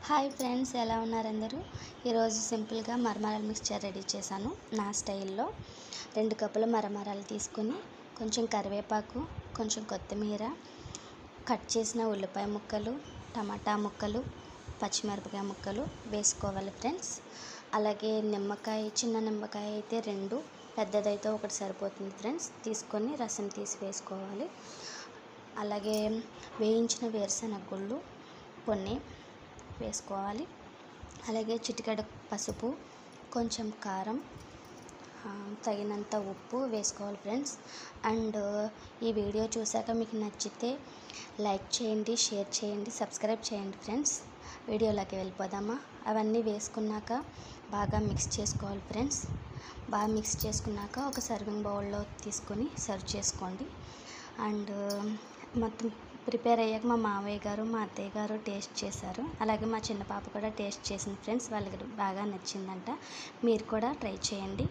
Hi friends, ఎలా ఉన్నారు అందరూ? ఈరోజు సింపుల్గా మరమరాలు మిక్స్చర్ రెడీ చేశాను నా స్టైల్లో. 2 కప్పుల మరమరాలు తీసుకొని కొంచెం కరివేపాకు, కొంచెం కొత్తిమీర, కట్ చేసిన ఉల్లిపాయ ముక్కలు, టమాటా ముక్కలు, పచ్చిమిరపకాయ ముక్కలు వేసుకోవాలి ఫ్రెండ్స్. అలాగే నిమ్మకాయ, చిన్న నిమ్మకాయ అయితే 2, పెద్దదైతే 1 సరిపోతుంది ఫ్రెండ్స్. తీసుకొని రసం తీసి వేసుకోవాలి. అలాగే వేయించిన వేరుశనగ గుళ్ళు కొన్ని వేసుకోవాలి. అలాగే చిటికెడు పసుపు, కొంచెం కారం, తగినంత ఉప్పు వేసుకోవాలి ఫ్రెండ్స్. అండ్ ఈ వీడియో చూశాక మీకు నచ్చితే లైక్ చేయండి, షేర్ చేయండి, సబ్స్క్రైబ్ చేయండి ఫ్రెండ్స్. వీడియోలోకి వెళ్ళిపోదామా? అవన్నీ వేసుకున్నాక బాగా మిక్స్ చేసుకోవాలి ఫ్రెండ్స్. బాగా మిక్స్ చేసుకున్నాక ఒక సర్వింగ్ బౌల్లో తీసుకొని సర్వ్ చేసుకోండి. అండ్ మొత్తం ప్రిపేర్ అయ్యాక మా మావయ్య గారు, మా అత్తయ్య గారు టేస్ట్ చేశారు. అలాగే మా చిన్న పాప కూడా టేస్ట్ చేసింది ఫ్రెండ్స్. వాళ్ళకి బాగా నచ్చిందంట. మీరు కూడా ట్రై చేయండి.